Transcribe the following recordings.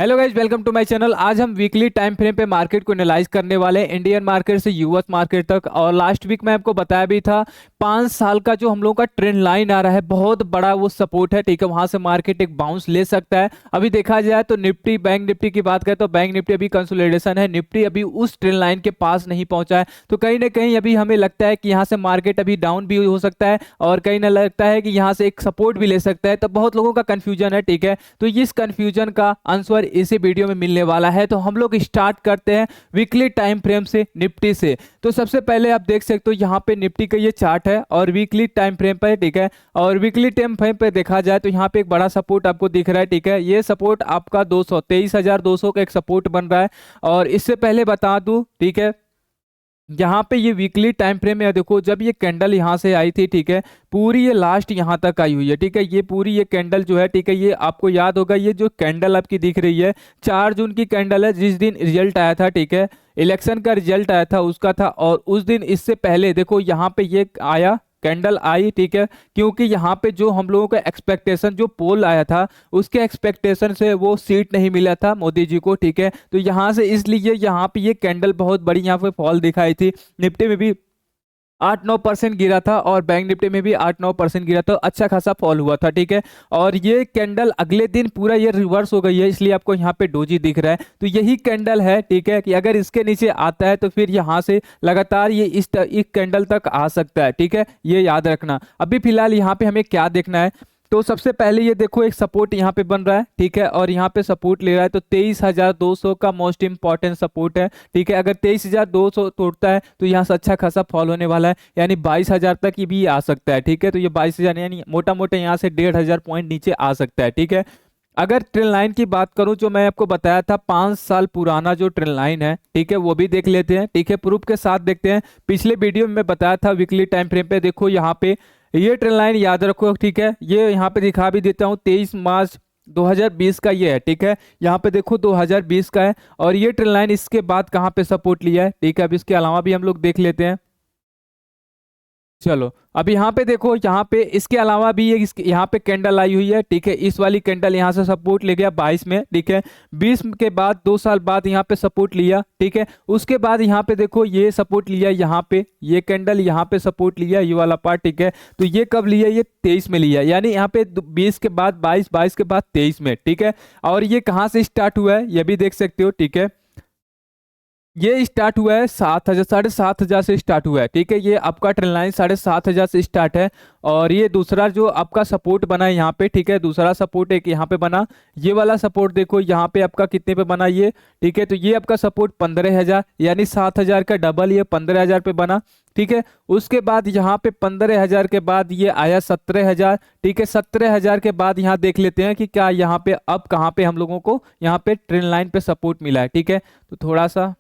Hello guys, welcome to my channel. आज हम weekly time frame पे मार्केट को एनालाइज करने वाले हैं, इंडियन मार्केट से यूएस मार्केट तक। और लास्ट वीक मैं आपको बताया भी था 5 साल का जो हम लोगों का ट्रेंड लाइन आ रहा है, बहुत बड़ा वो सपोर्ट है। ठीक है, वहां से मार्केट एक बाउंस ले सकता है। अभी देखा जाए तो निफ्टी, बैंक निफ्टी की बात करें तो बैंक निफ्टी अभी कंसोलिडेशन है, निफ्टी अभी उस ट्रेंड लाइन के पास नहीं पहुंचा है। तो कहीं ना कहीं अभी हमें लगता है कि यहाँ से मार्केट अभी डाउन भी हो सकता है और कहीं ना लगता है कि यहाँ से एक सपोर्ट भी ले सकता है। तो बहुत लोगों का कंफ्यूजन है। ठीक है, तो इस कंफ्यूजन का आंसर इसी वीडियो में मिलने वाला है। तो हम लोग स्टार्ट करते हैं वीकली टाइम फ्रेम से, निफ्टी से। तो सबसे पहले आप देख सकते हो यहाँ पे निफ्टी का ये चार्ट है और वीकली टाइम फ्रेम पर। ठीक है, और वीकली टाइम फ्रेम पे देखा जाए तो यहाँ पे एक बड़ा सपोर्ट आपको दिख रहा है। ठीक है, ये सपोर्ट आपका 23,200 का एक सपोर्ट बन रहा है। और इससे पहले बता दूं, ठीक है, यहाँ पे ये वीकली टाइम फ्रेम में देखो, जब ये कैंडल यहाँ से आई थी, ठीक है, पूरी ये लास्ट यहाँ तक आई हुई है। ठीक है, ये पूरी ये कैंडल जो है, ठीक है, ये आपको याद होगा, ये जो कैंडल आपकी दिख रही है 4 जून की कैंडल है, जिस दिन रिजल्ट आया था। ठीक है, इलेक्शन का रिजल्ट आया था उसका था। और उस दिन इससे पहले देखो यहाँ पे ये आया, कैंडल आई। ठीक है, क्योंकि यहाँ पे जो हम लोगों का एक्सपेक्टेशन, जो पोल आया था उसके एक्सपेक्टेशन से वो सीट नहीं मिला था मोदी जी को। ठीक है, तो यहाँ से इसलिए यहाँ पे ये कैंडल बहुत बड़ी यहाँ पे फॉल दिखाई थी। निफ्टी में भी 8-9% गिरा था और बैंक निफ्टी में भी 8-9% गिरा था, अच्छा खासा फॉल हुआ था। ठीक है, और ये कैंडल अगले दिन पूरा ये रिवर्स हो गई है, इसलिए आपको यहाँ पे डोजी दिख रहा है। तो यही कैंडल है, ठीक है, कि अगर इसके नीचे आता है तो फिर यहाँ से लगातार ये इस कैंडल तक आ सकता है। ठीक है, ये याद रखना। अभी फिलहाल यहाँ पे हमें क्या देखना है, तो सबसे पहले ये देखो एक सपोर्ट यहाँ पे बन रहा है। ठीक है, और यहाँ पे सपोर्ट ले रहा है, तो 23,200 का मोस्ट इंपॉर्टेंट सपोर्ट है। ठीक है, अगर 23,200 तोड़ता है तो यहाँ से अच्छा खासा फॉल होने वाला है, यानी 22,000 तक ही भी आ सकता है। ठीक है, तो ये 22,000 यानी मोटा मोटा यहाँ से 1,500 पॉइंट नीचे आ सकता है। ठीक है, अगर ट्रेंड लाइन की बात करूं, जो मैं आपको बताया था 5 साल पुराना जो ट्रेंड लाइन है, ठीक है, वो भी देख लेते हैं। ठीक है, प्रूफ के साथ देखते हैं। पिछले वीडियो में मैं बताया था वीकली टाइम फ्रेम पे, देखो यहाँ पे ये ट्रेंड लाइन याद रखो। ठीक है, ये यहाँ पे दिखा भी देता हूँ, 23 मार्च 2020 का ये है। ठीक है, यहाँ पे देखो 2020 का है और ये ट्रेंड लाइन इसके बाद कहाँ पे सपोर्ट लिया है। ठीक है, अब इसके अलावा भी हम लोग देख लेते हैं। चलो, अब यहाँ पे देखो, यहाँ पे इसके अलावा भी ये यहाँ पे कैंडल आई हुई है। ठीक है, इस वाली कैंडल यहाँ से सपोर्ट ले गया 22 में। ठीक है, 20 के बाद 2 साल बाद यहाँ पे सपोर्ट लिया। ठीक है, उसके बाद यहाँ पे देखो ये सपोर्ट लिया, यहाँ पे ये कैंडल यहाँ पे सपोर्ट लिया, ये वाला पार्ट। ठीक है, तो ये कब लिया, ये 23 में लिया, यानी यहाँ पे 20 के बाद 22, 22 के बाद 23 में। ठीक है, और ये कहाँ से स्टार्ट हुआ है ये भी देख सकते हो। ठीक है, ये स्टार्ट हुआ है 7,000, 7,500 से स्टार्ट हुआ है। ठीक है, ये आपका ट्रेंड लाइन 7,500 से स्टार्ट है। और ये दूसरा जो आपका सपोर्ट बना है यहाँ पे, ठीक है, दूसरा सपोर्ट एक यहाँ पे बना, ये वाला सपोर्ट देखो यहाँ पे आपका कितने पे बना ये। ठीक है, तो ये आपका सपोर्ट 15,000, यानी 7,000 का डबल, ये 15,000 पे बना। ठीक है, उसके बाद यहाँ पे 15,000 के बाद ये आया 17,000। ठीक है, 17,000 के बाद यहाँ देख लेते हैं कि क्या यहाँ पे अब कहाँ पे हम लोगों को यहाँ पे ट्रेंड लाइन पे सपोर्ट मिला है। ठीक है, तो थोड़ा सा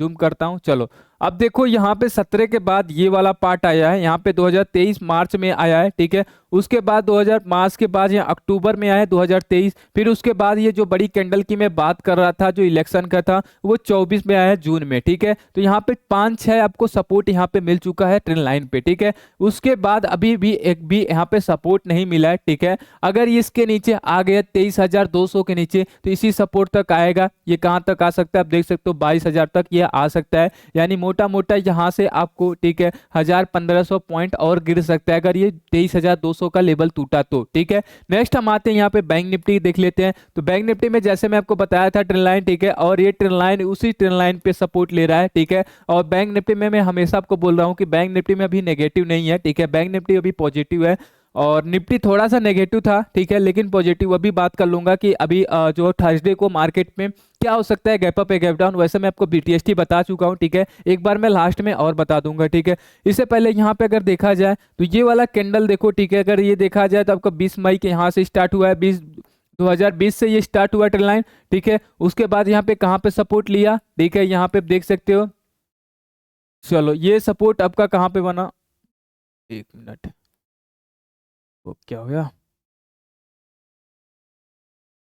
जूम करता हूं। चलो, अब देखो यहाँ पे 17 के बाद ये वाला पार्ट आया है, यहाँ पे 2023 मार्च में आया है। ठीक है, उसके बाद 2000 मार्च के बाद यहाँ अक्टूबर में आया है 2023। फिर उसके बाद ये जो बड़ी कैंडल की मैं बात कर रहा था, जो इलेक्शन का था, वो 24 में आया है जून में। ठीक है, तो यहाँ पे 5-6 आपको सपोर्ट यहाँ पे मिल चुका है ट्रेंड लाइन पे। ठीक है, उसके बाद अभी भी एक भी यहाँ पे सपोर्ट नहीं मिला है। ठीक है, अगर ये इसके नीचे आ गया 23,200 के नीचे, तो इसी सपोर्ट तक आएगा। ये कहाँ तक आ सकता है, आप देख सकते हो 22,000 तक ये आ सकता है, यानी मोटा मोटा यहाँ से आपको, ठीक है, 1,000-1,500 पॉइंट और गिर सकता है अगर ये 23,200 का लेवल टूटा तो। ठीक है, नेक्स्ट हम आते हैं यहाँ पे बैंक निफ्टी देख लेते हैं। तो बैंक निफ्टी में जैसे मैं आपको बताया था ट्रेंड लाइन, ठीक है, और ये ट्रेंड लाइन उसी ट्रेंड लाइन पे सपोर्ट ले रहा है। ठीक है, और बैंक निफ्टी में मैं हमेशा आपको बोल रहा हूँ कि बैंक निफ्टी में अभी नेगेटिव नहीं है। ठीक है, बैंक निफ्टी अभी पॉजिटिव है और निफ्टी थोड़ा सा नेगेटिव था। ठीक है, लेकिन पॉजिटिव अभी बात कर लूंगा कि अभी जो थर्सडे को मार्केट में क्या हो सकता है, गैप अप या गैप डाउन। वैसे मैं आपको बीटीएसटी बता चुका हूं। ठीक है, एक बार मैं लास्ट में और बता दूंगा। ठीक है, इससे पहले यहाँ पे अगर देखा जाए तो ये वाला कैंडल देखो। ठीक है, अगर ये देखा जाए तो आपका 20 मई के यहाँ से स्टार्ट हुआ है, 2020 से ये स्टार्ट हुआ ट्रेंड लाइन। ठीक है, उसके बाद यहाँ पे कहाँ पे सपोर्ट लिया, ठीक है, यहाँ पे देख सकते हो। चलो, ये सपोर्ट आपका कहाँ पे बना, 1 मिनट, वो क्या हो गया।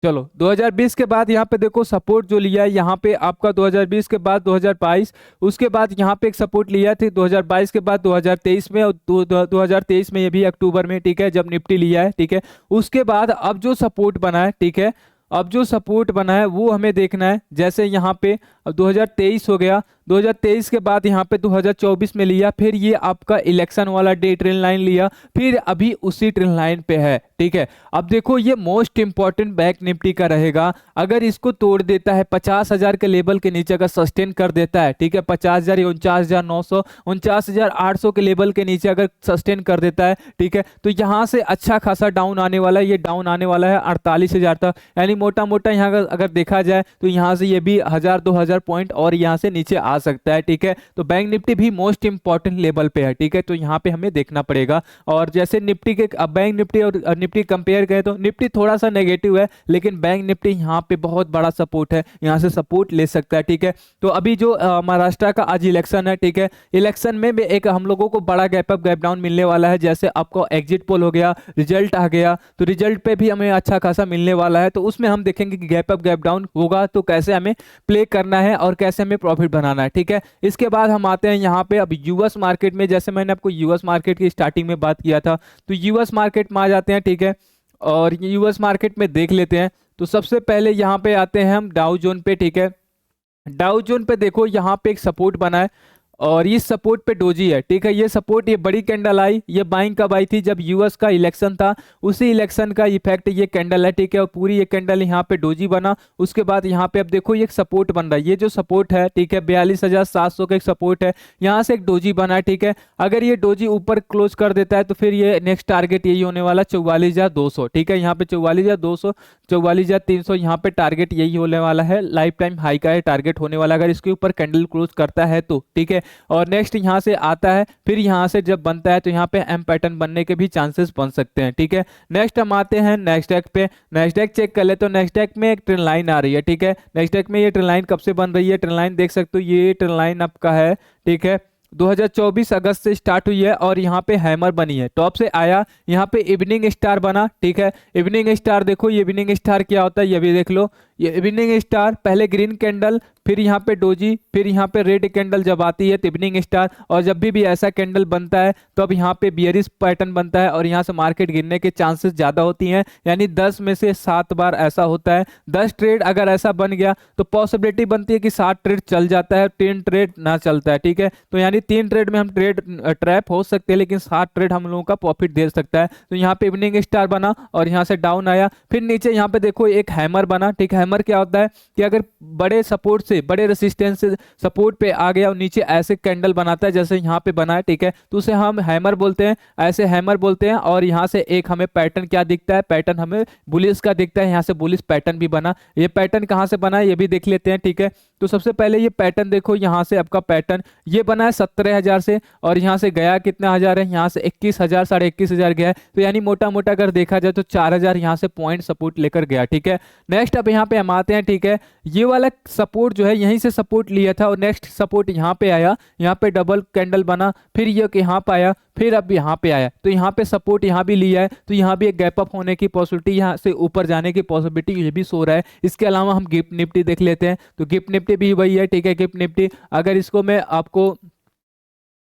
चलो, 2020 के बाद यहाँ पे देखो सपोर्ट जो लिया है, यहाँ पे आपका 2020 के बाद 2022, उसके बाद यहाँ पे एक सपोर्ट लिया थे 2022 के बाद 2023 में, और 2023 में ये भी अक्टूबर में। ठीक है, जब निफ्टी लिया है। ठीक है, उसके बाद अब जो सपोर्ट बना है, ठीक है, अब जो सपोर्ट बना है वो हमें देखना है। जैसे यहाँ पे अब 2023 हो गया, 2023 के बाद यहाँ पे 2024 में लिया, फिर ये आपका इलेक्शन वाला डे ट्रेन लाइन लिया, फिर अभी उसी ट्रेन लाइन पे है। ठीक है, अब देखो ये मोस्ट इंपॉर्टेंट बैंक निफ्टी का रहेगा। अगर इसको तोड़ देता है 50,000 के लेवल के नीचे अगर सस्टेन कर देता है, ठीक है, 50,000 या 49,900 49,800 के लेवल के नीचे अगर सस्टेन कर देता है, ठीक है, तो यहाँ से अच्छा खासा डाउन आने वाला है। ये डाउन आने वाला है 48,000 तक, यानी मोटा मोटा यहाँ अगर देखा जाए तो यहाँ से ये भी 1,000-2,000 पॉइंट और यहाँ से नीचे आ सकता है। ठीक है, तो बैंक निफ्टी भी मोस्ट इंपॉर्टेंट लेवल पे है। ठीक है, तो यहाँ पे हमें देखना पड़ेगा। और जैसे निफ्टी के बैंक निफ्टी और निफ्टी कंपेयर करें तो निफ्टी थोड़ा सा नेगेटिव है, लेकिन बैंक निफ्टी यहाँ पे बहुत बड़ा सपोर्ट है, यहाँ से सपोर्ट ले सकता है। ठीक है, तो अभी जो महाराष्ट्र का आज इलेक्शन है, ठीक है, इलेक्शन में भी एक हम लोगों को बड़ा गैप अप गैप डाउन मिलने वाला है। जैसे आपको एग्जिट पोल हो गया, रिजल्ट आ गया, तो रिजल्ट पे भी हमें अच्छा खासा मिलने वाला है। तो उसमें हम देखेंगे कि गैप अप गैप डाउन होगा तो कैसे हमें प्ले करना है और कैसे हमें प्रॉफिट बनाना है। ठीक है, इसके बाद हम आते हैं यहाँ पे अब यूएस मार्केट में। जैसे मैंने आपको यूएस मार्केट की स्टार्टिंग में बात किया था, तो यूएस मार्केट में आ जाते हैं। ठीक है, और यूएस मार्केट में देख लेते हैं। तो सबसे पहले यहाँ पे आते हैं हम डाउ जोन पे। ठीक है, डाउ जोन पे देखो यहाँ पे एक सपोर्ट बना है और ये सपोर्ट पे डोजी है। ठीक है, ये सपोर्ट, ये बड़ी कैंडल आई, ये बाइंग कब आई थी, जब यूएस का इलेक्शन था, उसी इलेक्शन का इफेक्ट ये कैंडल है। ठीक है, और पूरी ये कैंडल यहाँ पे डोजी बना। उसके बाद यहाँ पे अब देखो ये एक सपोर्ट बन रहा है, ये जो सपोर्ट है, ठीक है, 42,700 का एक सपोर्ट है, यहाँ से एक डोजी बना है। ठीक है, अगर ये डोजी ऊपर क्लोज कर देता है तो फिर ये नेक्स्ट टारगेट यही होने वाला 44,200। ठीक है, यहाँ पे 44,200 44,300 यहाँ पे टारगेट यही होने वाला है, लाइफ टाइम हाई का टारगेट होने वाला अगर इसके ऊपर कैंडल क्लोज करता है तो। ठीक है, और नेक्स्ट यहाँ से आता है, फिर यहाँ से जब बनता है तो यहाँ पे एम पैटर्न बनने के भी चांसेस बन सकते हैं। ठीक है, नेक्स्ट हम आते हैं नेस्डैक पे। नेस्डैक चेक कर ले तो नेस्डैक में एक ट्रेंड लाइन आ रही है। ठीक है, नेस्डैक में ये ट्रेंड लाइन कब से बन रही है, ट्रेंड लाइन देख सकते हो, ये ट्रेंड लाइन आपका है। ठीक है, 2024 अगस्त से स्टार्ट हुई है और यहाँ पे हैमर बनी है, टॉप से आया, यहाँ पे इवनिंग स्टार बना। ठीक है, इवनिंग स्टार देखो, ये इवनिंग स्टार क्या होता है ये भी देख लो। ये इवनिंग स्टार पहले ग्रीन कैंडल, फिर यहाँ पे डोजी, फिर यहाँ पे रेड कैंडल जब आती है तो इवनिंग स्टार, और जब भी ऐसा कैंडल बनता है तो अब यहाँ पे बियरिश पैटर्न बनता है और यहाँ से मार्केट गिरने के चांसेस ज़्यादा होती हैं। यानी 10 में से 7 बार ऐसा होता है। 10 ट्रेड अगर ऐसा बन गया तो पॉसिबिलिटी बनती है कि 7 ट्रेड चल जाता है, 3 ट्रेड ना चलता है। ठीक है, तो यानी 3 ट्रेड में हम ट्रैप हो सकते हैं, लेकिन 7 ट्रेड हम लोगों का प्रॉफिट दे सकता है। तो यहाँ पे इवनिंग स्टार बना और यहाँ से डाउन आया, फिर नीचे यहाँ पे देखो एक हैमर बना। ठीक है, हैमर क्या होता है कि अगर बड़े सपोर्ट से, बड़े रेसिस्टेंस से सपोर्ट पे आ गया और नीचे ऐसे कैंडल बनाता है जैसे यहाँ पे बना है। ठीक है, तो उसे हम हैमर बोलते हैं, ऐसे हैमर बोलते हैं। और यहाँ से एक हमें पैटर्न क्या दिखता है, पैटर्न हमें बुलिश का दिखता है, यहाँ से बुलिश पैटर्न भी बना। ये पैटर्न कहाँ से बना है ये भी देख लेते हैं। ठीक है, तो सबसे पहले ये पैटर्न देखो, यहाँ से आपका पैटर्न ये बना है 17,000 से, और यहाँ से गया कितना हजार है, यहाँ से 21,000 21,500 गया है। तो यानी मोटा मोटा अगर देखा जाए तो 4,000 यहाँ से पॉइंट सपोर्ट लेकर गया। ठीक है, नेक्स्ट अब यहाँ पे हम आते हैं। ठीक है, ये वाला सपोर्ट जो है यहीं से सपोर्ट लिया था और नेक्स्ट सपोर्ट यहाँ पे आया, यहाँ पे डबल कैंडल बना, फिर ये यहाँ पे आया, फिर अब यहाँ पे आया, तो यहाँ पे सपोर्ट यहाँ भी लिया है, तो यहाँ भी एक गैप अप होने की पॉसिबिलिटी, यहाँ से ऊपर जाने की पॉसिबिलिटी ये भी सो रहा है। इसके अलावा हम गिफ्ट निफ्टी देख लेते हैं, तो गिफ्ट निफ्टी भी वही है। ठीक है, गिफ्ट निफ्टी अगर इसको मैं आपको,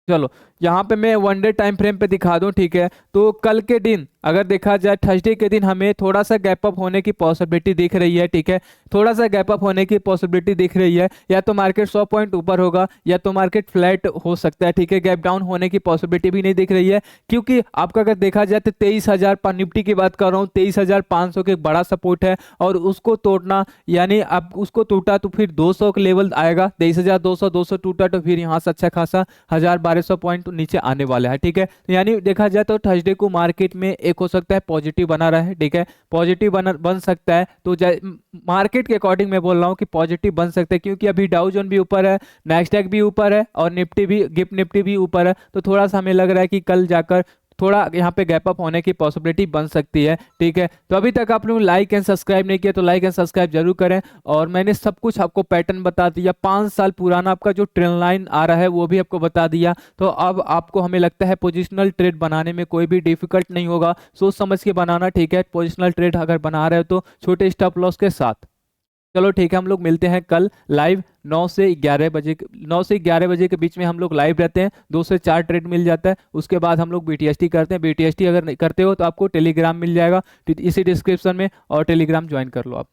चलो यहाँ पे मैं 1 डे टाइम फ्रेम पे दिखा दूं। ठीक है, तो कल के दिन अगर देखा जाए थर्सडे के दिन हमें थोड़ा सा गैप अप होने की पॉसिबिलिटी दिख रही है। ठीक है, थोड़ा सा गैप अप होने की पॉसिबिलिटी दिख रही है, या तो मार्केट 100 पॉइंट ऊपर होगा या तो मार्केट फ्लैट हो सकता है। ठीक है, गैप डाउन होने की पॉसिबिलिटी भी नहीं दिख रही है, क्योंकि आपका अगर देखा जाए तो 23,000 निफ्टी की बात कर रहा हूँ, 23,500 के बड़ा सपोर्ट है और उसको तोड़ना, यानी अब उसको टूटा तो फिर 200 का लेवल आएगा, 23,200 200 टूटा तो फिर यहाँ से अच्छा खासा 1,000-1,200 पॉइंट नीचे आने वाला है। ठीक है, यानी देखा जाए तो थर्सडे को मार्केट में एक हो सकता है पॉजिटिव बना रहा है। ठीक है, पॉजिटिव बन सकता है, तो मार्केट के अकॉर्डिंग मैं बोल रहा हूँ कि पॉजिटिव बन सकता है, क्योंकि अभी डाउ जोन भी ऊपर है, नैस्डैक भी ऊपर है और निफ्टी भी, गिफ्ट निफ्टी भी ऊपर है। तो थोड़ा सा हमें लग रहा है कि कल जाकर थोड़ा यहाँ पे गैप अप होने की पॉसिबिलिटी बन सकती है। ठीक है, तो अभी तक आप लोग लाइक एंड सब्सक्राइब नहीं किया तो लाइक एंड सब्सक्राइब जरूर करें। और मैंने सब कुछ आपको पैटर्न बता दिया, 5 साल पुराना आपका जो ट्रेंड लाइन आ रहा है वो भी आपको बता दिया। तो अब आपको हमें लगता है पोजिशनल ट्रेड बनाने में कोई भी डिफिकल्ट नहीं होगा, सोच समझ के बनाना। ठीक है, पोजिशनल ट्रेड अगर बना रहे हो तो छोटे स्टॉप लॉस के साथ। चलो ठीक है, हम लोग मिलते हैं कल लाइव 9 से 11 बजे, 9 से 11 बजे के बीच में हम लोग लाइव रहते हैं। 2 से 4 ट्रेड मिल जाता है, उसके बाद हम लोग बीटीएसटी करते हैं। बीटीएसटी अगर करते हो तो आपको टेलीग्राम मिल जाएगा इसी डिस्क्रिप्शन में, और टेलीग्राम ज्वाइन कर लो आप।